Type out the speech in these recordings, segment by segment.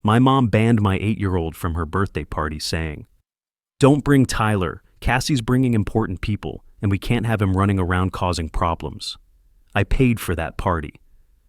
My mom banned my 8-year-old from her birthday party, saying, "Don't bring Tyler. Cassie's bringing important people, and we can't have him running around causing problems." I paid for that party.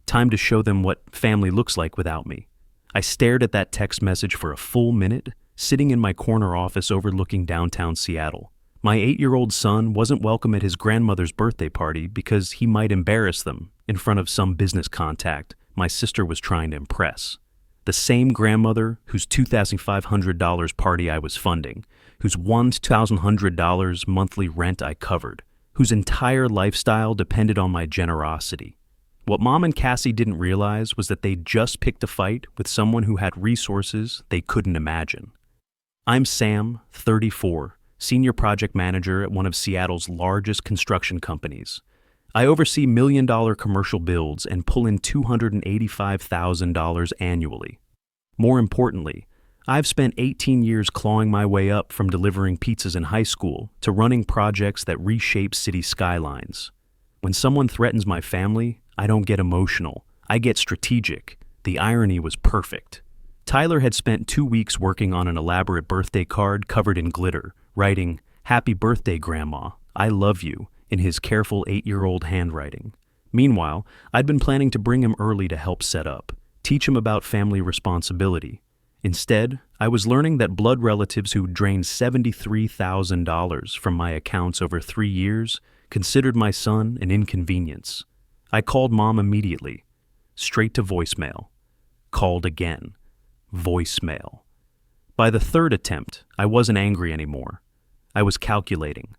Time to show them what family looks like without me. I stared at that text message for a full minute, sitting in my corner office overlooking downtown Seattle. My 8-year-old son wasn't welcome at his grandmother's birthday party because he might embarrass them in front of some business contact my sister was trying to impress. The same grandmother whose $2,500 party I was funding, whose $1,100 monthly rent I covered, whose entire lifestyle depended on my generosity. What Mom and Cassie didn't realize was that they'd just picked a fight with someone who had resources they couldn't imagine. I'm Sam, 34, senior project manager at one of Seattle's largest construction companies. I oversee million-dollar commercial builds and pull in $285,000 annually. More importantly, I've spent 18 years clawing my way up from delivering pizzas in high school to running projects that reshape city skylines. When someone threatens my family, I don't get emotional. I get strategic. The irony was perfect. Tyler had spent 2 weeks working on an elaborate birthday card covered in glitter, writing, "Happy birthday, Grandma. I love you," in his careful 8-year-old handwriting. Meanwhile, I'd been planning to bring him early to help set up, teach him about family responsibility. Instead, I was learning that blood relatives who drained $73,000 from my accounts over 3 years considered my son an inconvenience. I called Mom immediately. Straight to voicemail. Called again. Voicemail. By the third attempt, I wasn't angry anymore. I was calculating.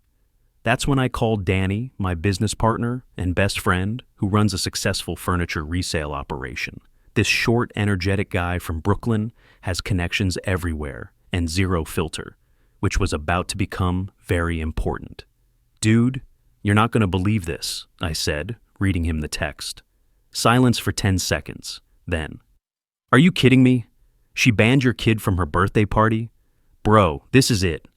That's when I called Danny, my business partner and best friend, who runs a successful furniture resale operation. This short, energetic guy from Brooklyn has connections everywhere and zero filter, which was about to become very important. "Dude, you're not going to believe this," I said, reading him the text. Silence for 10 seconds. Then, "Are you kidding me? She banned your kid from her birthday party? Bro, this is it.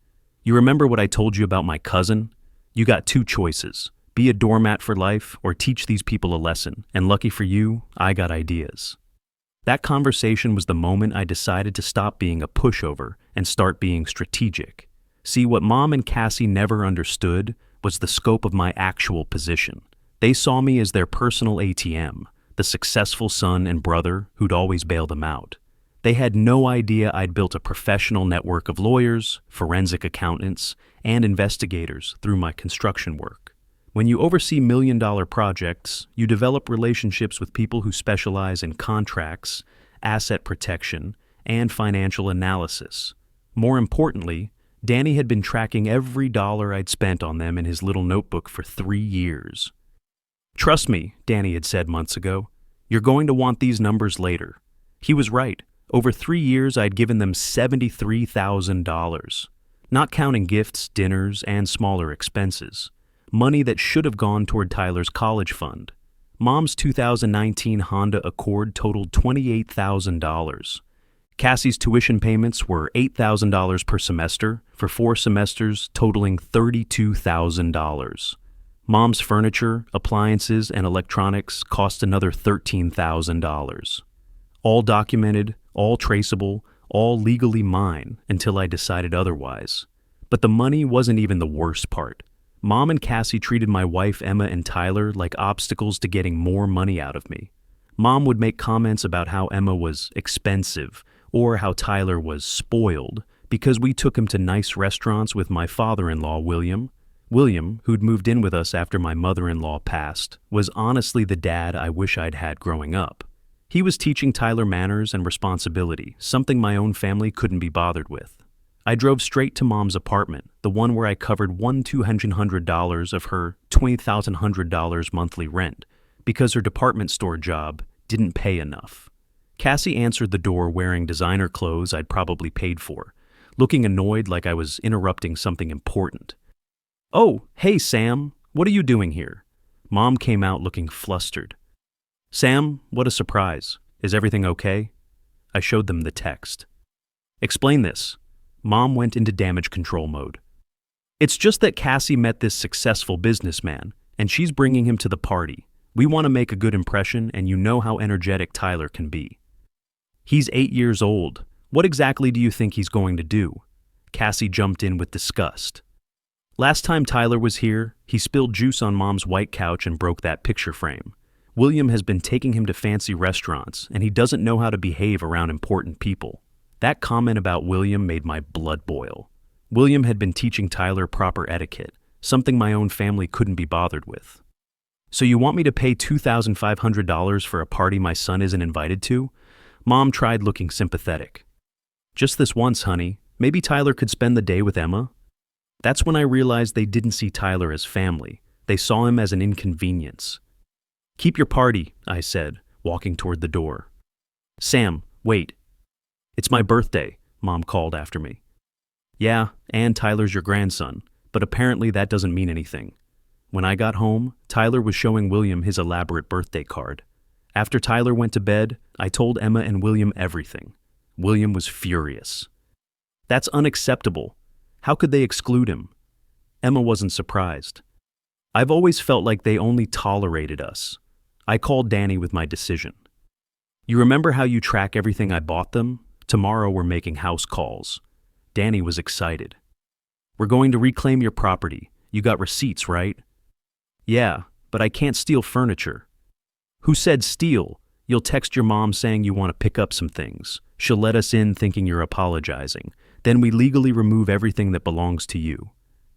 You remember what I told you about my cousin? You got 2 choices. Be a doormat for life or teach these people a lesson, and lucky for you, I got ideas." That conversation was the moment I decided to stop being a pushover and start being strategic. See, what Mom and Cassie never understood was the scope of my actual position. They saw me as their personal ATM, the successful son and brother who'd always bail them out. They had no idea I'd built a professional network of lawyers, forensic accountants, and investigators through my construction work. When you oversee million-dollar projects, you develop relationships with people who specialize in contracts, asset protection, and financial analysis. More importantly, Danny had been tracking every dollar I'd spent on them in his little notebook for 3 years. "Trust me," Danny had said months ago, "you're going to want these numbers later." He was right. Over 3 years, I'd given them $73,000, not counting gifts, dinners, and smaller expenses. Money that should have gone toward Tyler's college fund. Mom's 2019 Honda Accord totaled $28,000. Cassie's tuition payments were $8,000 per semester for 4 semesters, totaling $32,000. Mom's furniture, appliances, and electronics cost another $13,000. All documented, all traceable, all legally mine until I decided otherwise. But the money wasn't even the worst part. Mom and Cassie treated my wife Emma and Tyler like obstacles to getting more money out of me. Mom would make comments about how Emma was expensive or how Tyler was spoiled because we took him to nice restaurants with my father-in-law, William. William, who'd moved in with us after my mother-in-law passed, was honestly the dad I wish I'd had growing up. He was teaching Tyler manners and responsibility, something my own family couldn't be bothered with. I drove straight to Mom's apartment, the one where I covered $1,200 of her $20,100 monthly rent, because her department store job didn't pay enough. Cassie answered the door wearing designer clothes I'd probably paid for, looking annoyed like I was interrupting something important. "Oh, hey Sam, what are you doing here?" Mom came out looking flustered. "Sam, what a surprise. Is everything okay?" I showed them the text. "Explain this." Mom went into damage control mode. "It's just that Cassie met this successful businessman, and she's bringing him to the party. We want to make a good impression, and you know how energetic Tyler can be." He's 8 years old. What exactly do you think he's going to do? Cassie jumped in with disgust. Last time Tyler was here, he spilled juice on Mom's white couch and broke that picture frame. William has been taking him to fancy restaurants, and he doesn't know how to behave around important people. That comment about William made my blood boil. William had been teaching Tyler proper etiquette, something my own family couldn't be bothered with. So you want me to pay $2,500 for a party my son isn't invited to? Mom tried looking sympathetic. Just this once, honey. Maybe Tyler could spend the day with Emma? That's when I realized they didn't see Tyler as family. They saw him as an inconvenience. Keep your party, I said, walking toward the door. Sam, wait. It's my birthday, Mom called after me. Yeah, and Tyler's your grandson, but apparently that doesn't mean anything. When I got home, Tyler was showing William his elaborate birthday card. After Tyler went to bed, I told Emma and William everything. William was furious. That's unacceptable. How could they exclude him? Emma wasn't surprised. I've always felt like they only tolerated us. I called Danny with my decision. You remember how you track everything I bought them? Tomorrow we're making house calls. Danny was excited. We're going to reclaim your property. You got receipts, right? Yeah, but I can't steal furniture. Who said steal? You'll text your mom saying you want to pick up some things. She'll let us in thinking you're apologizing. Then we legally remove everything that belongs to you.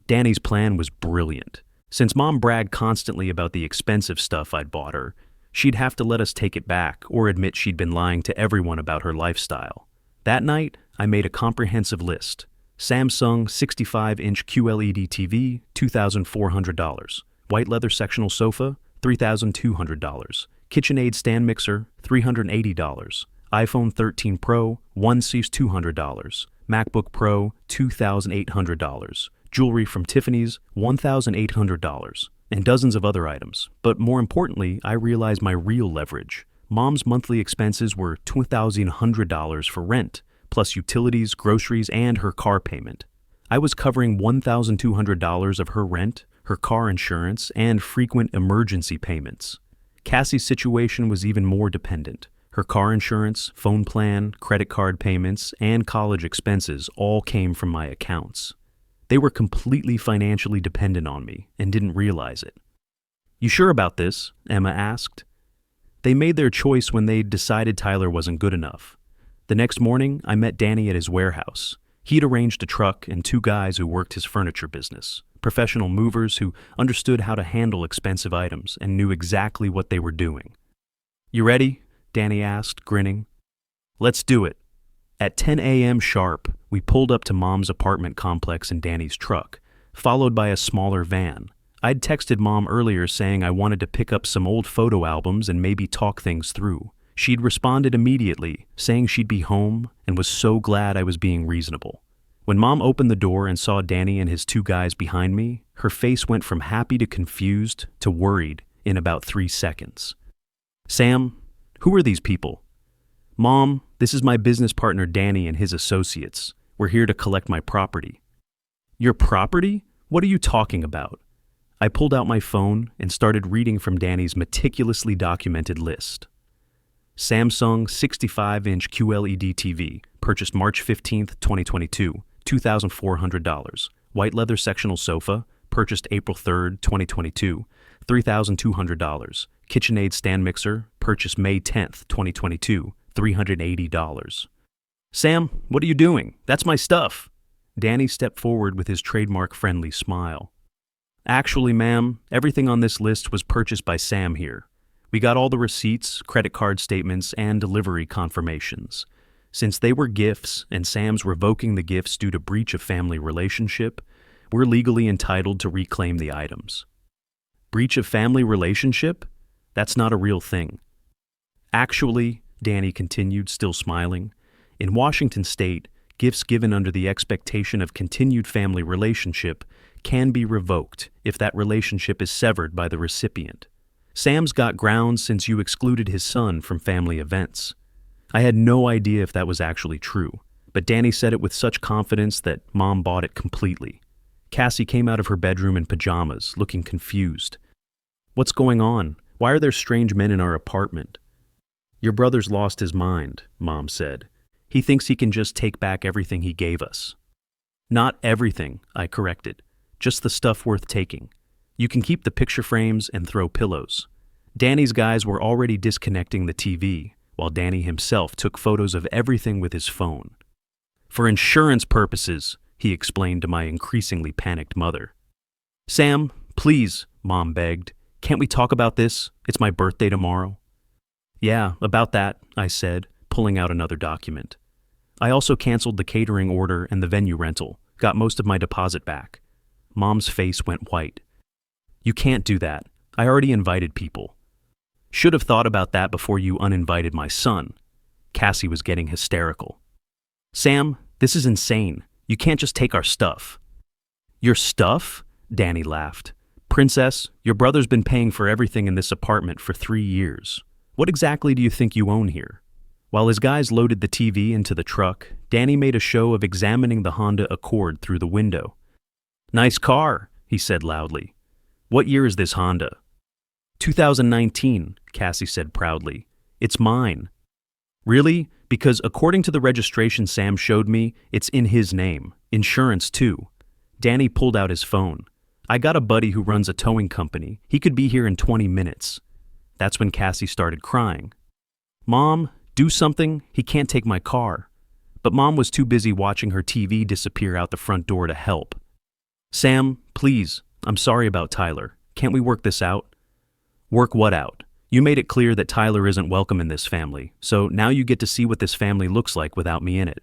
Danny's plan was brilliant. Since Mom bragged constantly about the expensive stuff I'd bought her, she'd have to let us take it back or admit she'd been lying to everyone about her lifestyle. That night, I made a comprehensive list. Samsung 65-inch QLED TV, $2,400. White leather sectional sofa, $3,200. KitchenAid stand mixer, $380. iPhone 13 Pro, onesies $200. MacBook Pro, $2,800. Jewelry from Tiffany's, $1,800. And dozens of other items. But more importantly, I realized my real leverage. Mom's monthly expenses were $2,100 for rent, plus utilities, groceries, and her car payment. I was covering $1,200 of her rent, her car insurance, and frequent emergency payments. Cassie's situation was even more dependent. Her car insurance, phone plan, credit card payments, and college expenses all came from my accounts. They were completely financially dependent on me and didn't realize it. You sure about this? Emma asked. They made their choice when they decided Tyler wasn't good enough. The next morning, I met Danny at his warehouse. He'd arranged a truck and 2 guys who worked his furniture business, professional movers who understood how to handle expensive items and knew exactly what they were doing. You ready? Danny asked, grinning. Let's do it. At 10 a.m. sharp, we pulled up to Mom's apartment complex in Danny's truck, followed by a smaller van. I'd texted Mom earlier saying I wanted to pick up some old photo albums and maybe talk things through. She'd responded immediately, saying she'd be home and was so glad I was being reasonable. When Mom opened the door and saw Danny and his 2 guys behind me, her face went from happy to confused to worried in about 3 seconds. Sam, who are these people? Mom, this is my business partner Danny and his associates. We're here to collect my property. Your property? What are you talking about? I pulled out my phone and started reading from Danny's meticulously documented list. Samsung 65-inch QLED TV, purchased March 15, 2022, $2,400. White leather sectional sofa, purchased April 3, 2022, $3,200. KitchenAid stand mixer, purchased May 10, 2022, $380. Sam, what are you doing? That's my stuff. Danny stepped forward with his trademark-friendly smile. Actually, ma'am, everything on this list was purchased by Sam here. We got all the receipts, credit card statements, and delivery confirmations. Since they were gifts and Sam's revoking the gifts due to breach of family relationship, we're legally entitled to reclaim the items. Breach of family relationship? That's not a real thing. Actually, Danny continued, still smiling, in Washington state, gifts given under the expectation of continued family relationship can be revoked if that relationship is severed by the recipient. Sam's got grounds since you excluded his son from family events. I had no idea if that was actually true, but Danny said it with such confidence that Mom bought it completely. Cassie came out of her bedroom in pajamas, looking confused. What's going on? Why are there strange men in our apartment? Your brother's lost his mind, Mom said. He thinks he can just take back everything he gave us. Not everything, I corrected. Just the stuff worth taking. You can keep the picture frames and throw pillows. Danny's guys were already disconnecting the TV, while Danny himself took photos of everything with his phone. For insurance purposes, he explained to my increasingly panicked mother. Sam, please, Mom begged. Can't we talk about this? It's my birthday tomorrow. Yeah, about that, I said, pulling out another document. I also canceled the catering order and the venue rental, got most of my deposit back. Mom's face went white. You can't do that. I already invited people. Should have thought about that before you uninvited my son. Cassie was getting hysterical. Sam, this is insane. You can't just take our stuff. Your stuff? Danny laughed. Princess, your brother's been paying for everything in this apartment for 3 years. What exactly do you think you own here? While his guys loaded the TV into the truck, Danny made a show of examining the Honda Accord through the window. Nice car, he said loudly. What year is this Honda? 2019, Cassie said proudly. It's mine. Really? Because according to the registration Sam showed me, it's in his name. Insurance too. Danny pulled out his phone. I got a buddy who runs a towing company. He could be here in 20 minutes. That's when Cassie started crying. Mom, do something. He can't take my car. But Mom was too busy watching her TV disappear out the front door to help. Sam, please, I'm sorry about Tyler. Can't we work this out? Work what out? You made it clear that Tyler isn't welcome in this family, so now you get to see what this family looks like without me in it.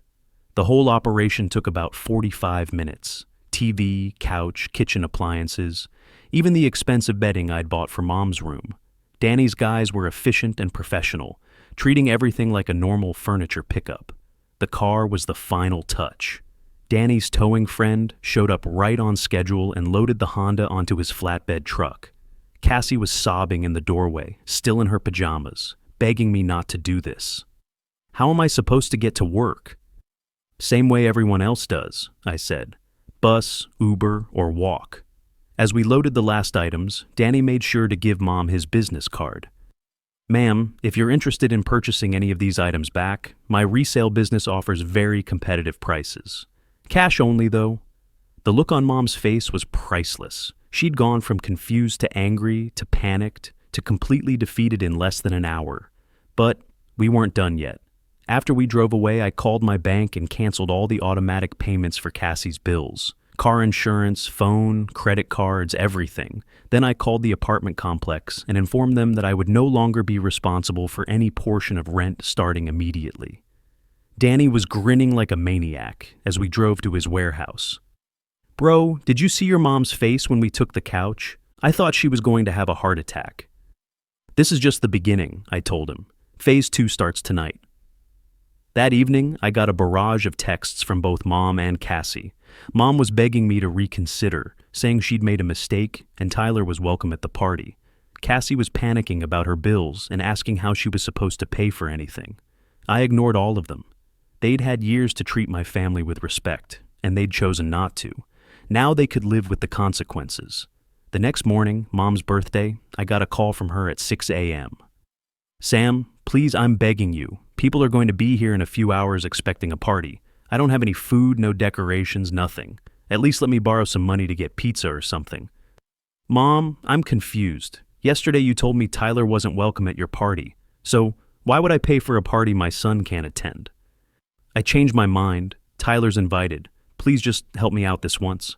The whole operation took about 45 minutes. TV, couch, kitchen appliances, even the expensive bedding I'd bought for Mom's room. Danny's guys were efficient and professional, treating everything like a normal furniture pickup. The car was the final touch. Danny's towing friend showed up right on schedule and loaded the Honda onto his flatbed truck. Cassie was sobbing in the doorway, still in her pajamas, begging me not to do this. How am I supposed to get to work? Same way everyone else does, I said. Bus, Uber, or walk. As we loaded the last items, Danny made sure to give Mom his business card. Ma'am, if you're interested in purchasing any of these items back, my resale business offers very competitive prices. Cash only, though. The look on Mom's face was priceless. She'd gone from confused to angry to panicked to completely defeated in less than an hour. But we weren't done yet. After we drove away, I called my bank and canceled all the automatic payments for Cassie's bills. Car insurance, phone, credit cards, everything. Then I called the apartment complex and informed them that I would no longer be responsible for any portion of rent starting immediately. Danny was grinning like a maniac as we drove to his warehouse. Bro, did you see your mom's face when we took the couch? I thought she was going to have a heart attack. This is just the beginning, I told him. Phase 2 starts tonight. That evening, I got a barrage of texts from both Mom and Cassie. Mom was begging me to reconsider, saying she'd made a mistake and Tyler was welcome at the party. Cassie was panicking about her bills and asking how she was supposed to pay for anything. I ignored all of them. They'd had years to treat my family with respect, and they'd chosen not to. Now they could live with the consequences. The next morning, Mom's birthday, I got a call from her at 6 a.m. Sam, please, I'm begging you. People are going to be here in a few hours expecting a party. I don't have any food, no decorations, nothing. At least let me borrow some money to get pizza or something. Mom, I'm confused. Yesterday you told me Tyler wasn't welcome at your party. So why would I pay for a party my son can't attend? I changed my mind. Tyler's invited. Please just help me out this once.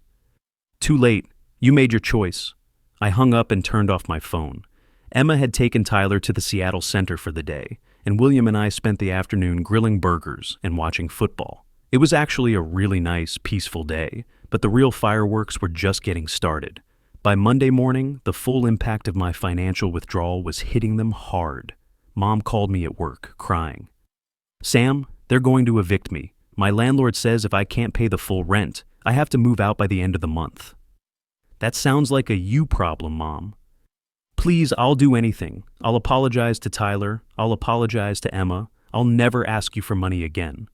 Too late. You made your choice. I hung up and turned off my phone. Emma had taken Tyler to the Seattle Center for the day, and William and I spent the afternoon grilling burgers and watching football. It was actually a really nice, peaceful day, but the real fireworks were just getting started. By Monday morning, the full impact of my financial withdrawal was hitting them hard. Mom called me at work, crying. Sam, they're going to evict me. My landlord says if I can't pay the full rent, I have to move out by the end of the month. That sounds like a you problem, Mom. Please, I'll do anything. I'll apologize to Tyler. I'll apologize to Emma. I'll never ask you for money again.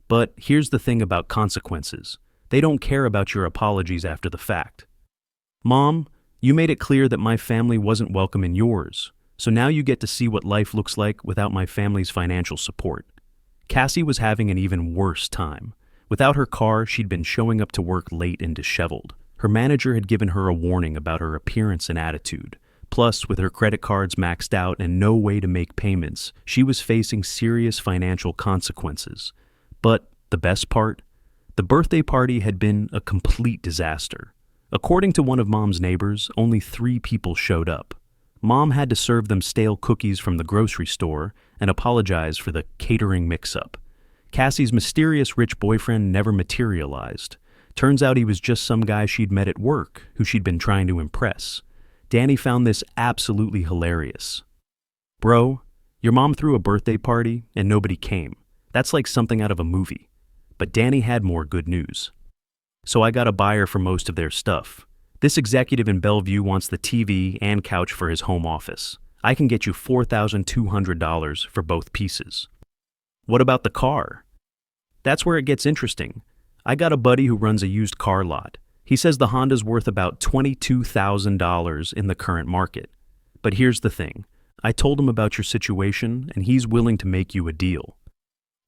But here's the thing about consequences. They don't care about your apologies after the fact. Mom, you made it clear that my family wasn't welcome in yours. So now you get to see what life looks like without my family's financial support. Cassie was having an even worse time. Without her car, she'd been showing up to work late and disheveled. Her manager had given her a warning about her appearance and attitude. Plus, with her credit cards maxed out and no way to make payments, she was facing serious financial consequences. But the best part? The birthday party had been a complete disaster. According to one of Mom's neighbors, only 3 people showed up. Mom had to serve them stale cookies from the grocery store and apologize for the catering mix-up. Cassie's mysterious rich boyfriend never materialized. Turns out he was just some guy she'd met at work who she'd been trying to impress. Danny found this absolutely hilarious. "Bro, your mom threw a birthday party and nobody came. That's like something out of a movie." But Danny had more good news. "So I got a buyer for most of their stuff. This executive in Bellevue wants the TV and couch for his home office. I can get you $4,200 for both pieces." "What about the car?" "That's where it gets interesting. I got a buddy who runs a used car lot. He says the Honda's worth about $22,000 in the current market. But here's the thing. I told him about your situation and he's willing to make you a deal."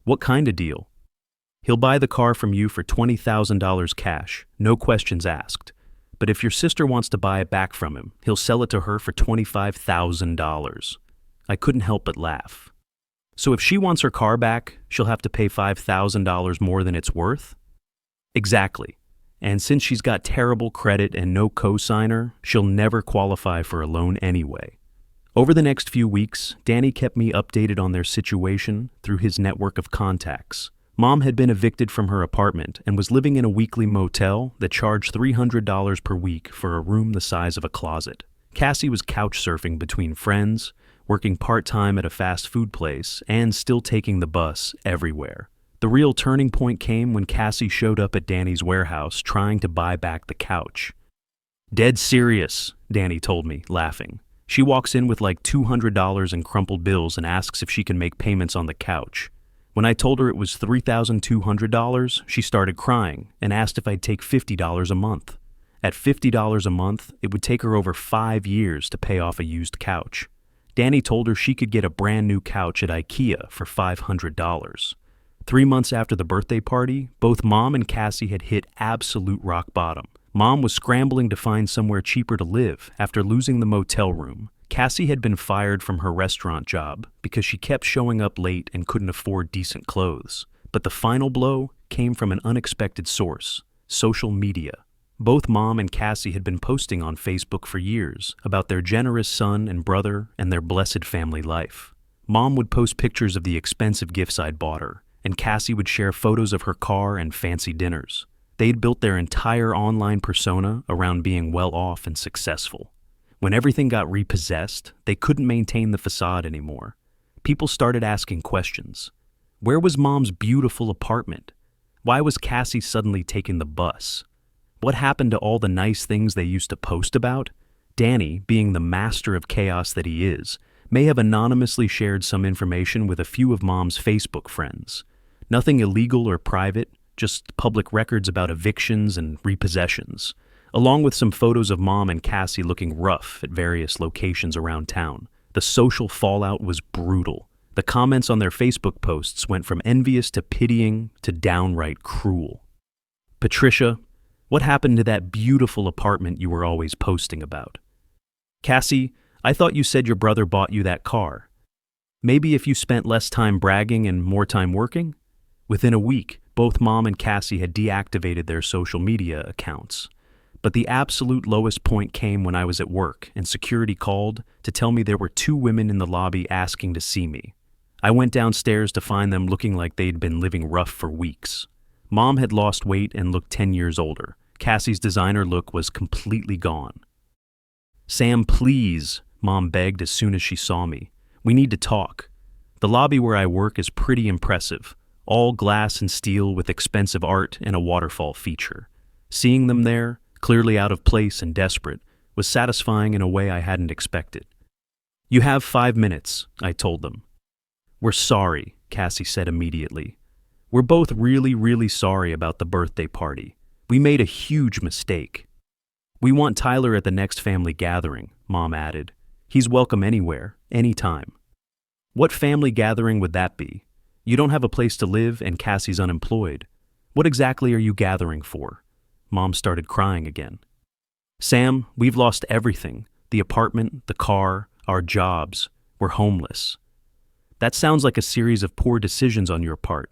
"What kind of deal?" "He'll buy the car from you for $20,000 cash, no questions asked. But if your sister wants to buy it back from him, he'll sell it to her for $25,000. I couldn't help but laugh. "So if she wants her car back, she'll have to pay $5,000 more than it's worth?" "Exactly. And since she's got terrible credit and no co-signer, she'll never qualify for a loan anyway." Over the next few weeks, Danny kept me updated on their situation through his network of contacts. Mom had been evicted from her apartment and was living in a weekly motel that charged $300 per week for a room the size of a closet. Cassie was couch surfing between friends, working part-time at a fast food place, and still taking the bus everywhere. The real turning point came when Cassie showed up at Danny's warehouse trying to buy back the couch. "Dead serious," Danny told me, laughing. She walks in with like $200 in crumpled bills and asks if she can make payments on the couch. When I told her it was $3,200, she started crying and asked if I'd take $50 a month. At $50 a month, it would take her over 5 years to pay off a used couch. Danny told her she could get a brand new couch at IKEA for $500. 3 months after the birthday party, both Mom and Cassie had hit absolute rock bottom. Mom was scrambling to find somewhere cheaper to live after losing the motel room. Cassie had been fired from her restaurant job because she kept showing up late and couldn't afford decent clothes. But the final blow came from an unexpected source: social media. Both Mom and Cassie had been posting on Facebook for years about their generous son and brother and their blessed family life. Mom would post pictures of the expensive gifts I'd bought her, and Cassie would share photos of her car and fancy dinners. They'd built their entire online persona around being well-off and successful. When everything got repossessed, they couldn't maintain the facade anymore. People started asking questions. Where was Mom's beautiful apartment? Why was Cassie suddenly taking the bus? What happened to all the nice things they used to post about? Danny, being the master of chaos that he is, may have anonymously shared some information with a few of Mom's Facebook friends. Nothing illegal or private, just public records about evictions and repossessions, along with some photos of Mom and Cassie looking rough at various locations around town. The social fallout was brutal. The comments on their Facebook posts went from envious to pitying to downright cruel. "Patricia, what happened to that beautiful apartment you were always posting about?" "Cassie, I thought you said your brother bought you that car. Maybe if you spent less time bragging and more time working?" Within a week, both Mom and Cassie had deactivated their social media accounts. But the absolute lowest point came when I was at work and security called to tell me there were 2 women in the lobby asking to see me. I went downstairs to find them looking like they'd been living rough for weeks. Mom had lost weight and looked 10 years older. Cassie's designer look was completely gone. "Sam, please," Mom begged as soon as she saw me. "We need to talk. The lobby where I work is pretty impressive. All glass and steel with expensive art and a waterfall feature. Seeing them there, clearly out of place and desperate, was satisfying in a way I hadn't expected. "You have 5 minutes, I told them. "We're sorry," Cassie said immediately. "We're both really sorry about the birthday party. We made a huge mistake." "We want Tyler at the next family gathering," Mom added. He's welcome anywhere, anytime. What family gathering would that be? You don't have a place to live and Cassie's unemployed. What exactly are you gathering for? Mom started crying again. Sam, we've lost everything. The apartment, the car, our jobs. We're homeless. That sounds like a series of poor decisions on your part.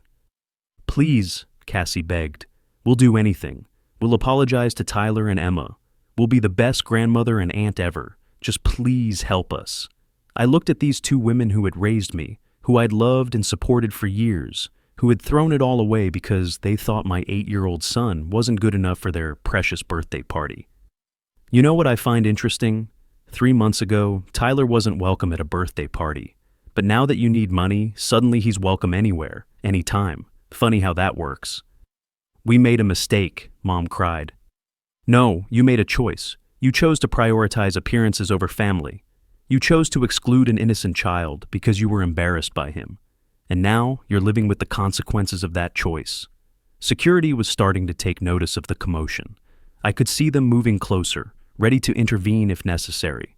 Please, Cassie begged. We'll do anything. We'll apologize to Tyler and Emma. We'll be the best grandmother and aunt ever. Just please help us. I looked at these two women who had raised me, who I'd loved and supported for years, who had thrown it all away because they thought my 8-year-old son wasn't good enough for their precious birthday party. You know what I find interesting? 3 months ago, Tyler wasn't welcome at a birthday party. But now that you need money, suddenly he's welcome anywhere, anytime. Funny how that works. We made a mistake, Mom cried. No, you made a choice. You chose to prioritize appearances over family. You chose to exclude an innocent child because you were embarrassed by him. And now you're living with the consequences of that choice. Security was starting to take notice of the commotion. I could see them moving closer, ready to intervene if necessary.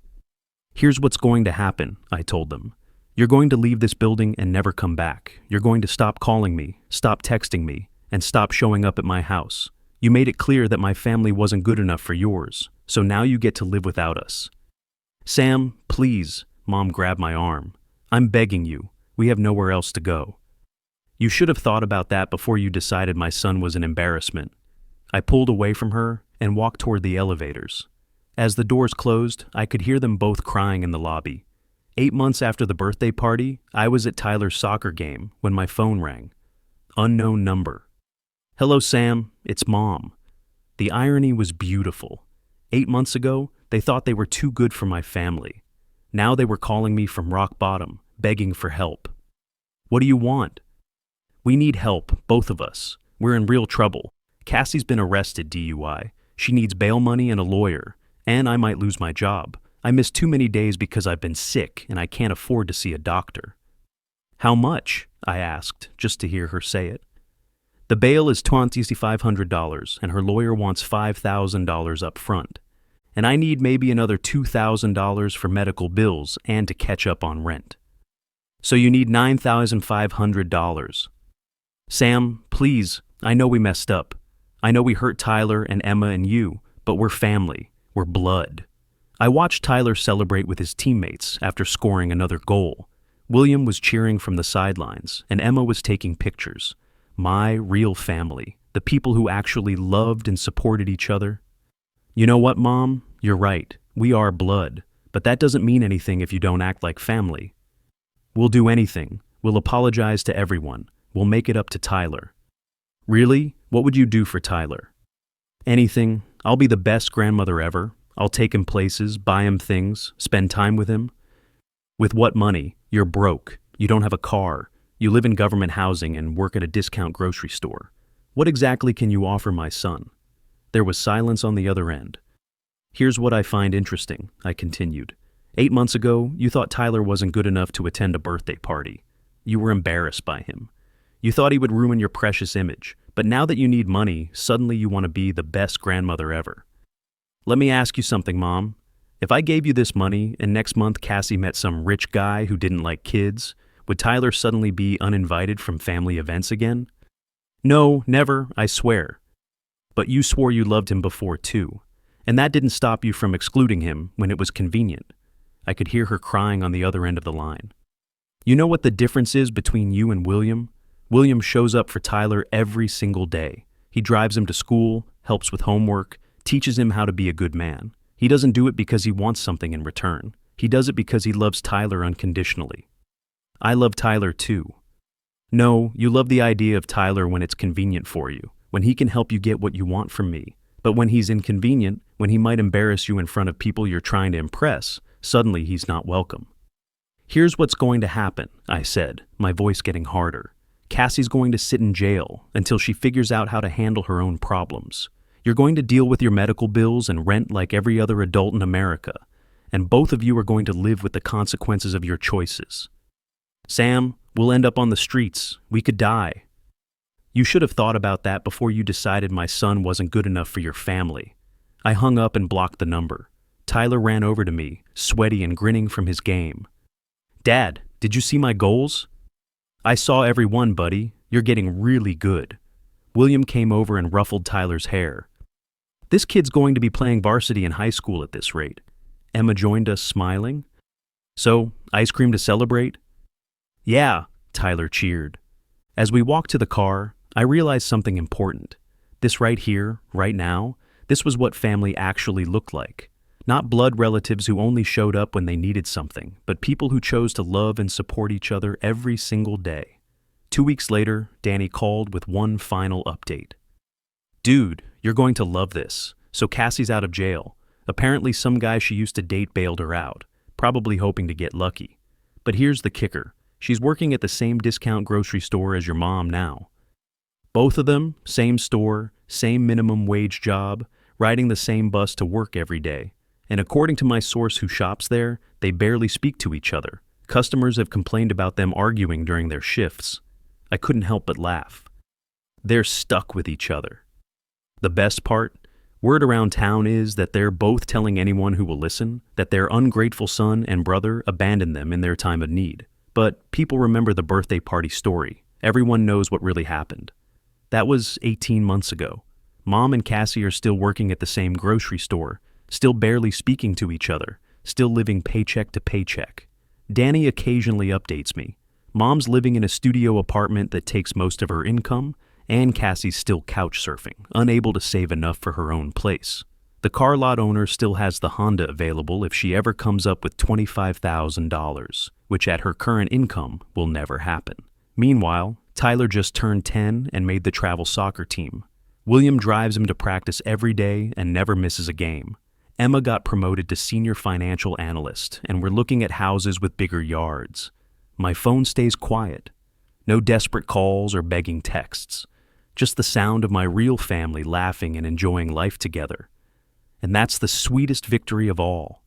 Here's what's going to happen, I told them. You're going to leave this building and never come back. You're going to stop calling me, stop texting me, and stop showing up at my house. You made it clear that my family wasn't good enough for yours, so now you get to live without us. Sam, please, Mom grabbed my arm. I'm begging you. We have nowhere else to go. You should have thought about that before you decided my son was an embarrassment. I pulled away from her and walked toward the elevators. As the doors closed, I could hear them both crying in the lobby. 8 months after the birthday party, I was at Tyler's soccer game when my phone rang. Unknown number. Hello, Sam. It's Mom. The irony was beautiful. 8 months ago, they thought they were too good for my family. Now they were calling me from rock bottom, begging for help. What do you want? We need help, both of us. We're in real trouble. Cassie's been arrested DUI. She needs bail money and a lawyer, and I might lose my job. I missed too many days because I've been sick and I can't afford to see a doctor. How much? I asked, just to hear her say it. The bail is $2,500 and her lawyer wants $5,000 up front. And I need maybe another $2,000 for medical bills and to catch up on rent. So you need $9,500. Sam, please, I know we messed up. I know we hurt Tyler and Emma and you, but we're family. We're blood. I watched Tyler celebrate with his teammates after scoring another goal. William was cheering from the sidelines, and Emma was taking pictures. My real family, the people who actually loved and supported each other. You know what, Mom? You're right. We are blood, but that doesn't mean anything if you don't act like family. We'll do anything. We'll apologize to everyone. We'll make it up to Tyler. Really? What would you do for Tyler? Anything. I'll be the best grandmother ever. I'll take him places, buy him things, spend time with him. With what money? You're broke. You don't have a car. You live in government housing and work at a discount grocery store. What exactly can you offer my son? There was silence on the other end. Here's what I find interesting, I continued. 8 months ago, you thought Tyler wasn't good enough to attend a birthday party. You were embarrassed by him. You thought he would ruin your precious image, but now that you need money, suddenly you want to be the best grandmother ever. Let me ask you something, Mom. If I gave you this money and next month Cassie met some rich guy who didn't like kids, would Tyler suddenly be uninvited from family events again? No, never, I swear. But you swore you loved him before too, and that didn't stop you from excluding him when it was convenient. I could hear her crying on the other end of the line. You know what the difference is between you and William? William shows up for Tyler every single day. He drives him to school, helps with homework, teaches him how to be a good man. He doesn't do it because he wants something in return. He does it because he loves Tyler unconditionally. I love Tyler too. No, you love the idea of Tyler when it's convenient for you, when he can help you get what you want from me. But when he's inconvenient, when he might embarrass you in front of people you're trying to impress, suddenly he's not welcome. Here's what's going to happen, I said, my voice getting harder. Cassie's going to sit in jail until she figures out how to handle her own problems. You're going to deal with your medical bills and rent like every other adult in America, and both of you are going to live with the consequences of your choices. Sam, we'll end up on the streets. We could die. You should have thought about that before you decided my son wasn't good enough for your family. I hung up and blocked the number. Tyler ran over to me, sweaty and grinning from his game. "Dad, did you see my goals?" "I saw every one, buddy. You're getting really good." William came over and ruffled Tyler's hair. "This kid's going to be playing varsity in high school at this rate." Emma joined us, smiling. "So, ice cream to celebrate?" "Yeah," Tyler cheered. As we walked to the car, I realized something important. This right here, right now, this was what family actually looked like. Not blood relatives who only showed up when they needed something, but people who chose to love and support each other every single day. 2 weeks later, Danny called with one final update. "Dude, you're going to love this. So Cassie's out of jail. Apparently some guy she used to date bailed her out, probably hoping to get lucky. But here's the kicker. She's working at the same discount grocery store as your mom now. Both of them, same store, same minimum wage job, riding the same bus to work every day. And according to my source who shops there, they barely speak to each other. Customers have complained about them arguing during their shifts." I couldn't help but laugh. They're stuck with each other. The best part? Word around town is that they're both telling anyone who will listen that their ungrateful son and brother abandoned them in their time of need. But people remember the birthday party story. Everyone knows what really happened. That was 18 months ago. Mom and Cassie are still working at the same grocery store, still barely speaking to each other, still living paycheck to paycheck. Danny occasionally updates me. Mom's living in a studio apartment that takes most of her income, and Cassie's still couch surfing, unable to save enough for her own place. The car lot owner still has the Honda available if she ever comes up with $25,000, which at her current income will never happen. Meanwhile, Tyler just turned 10 and made the travel soccer team. William drives him to practice every day and never misses a game. Emma got promoted to senior financial analyst, and we're looking at houses with bigger yards. My phone stays quiet. No desperate calls or begging texts. Just the sound of my real family laughing and enjoying life together. And that's the sweetest victory of all.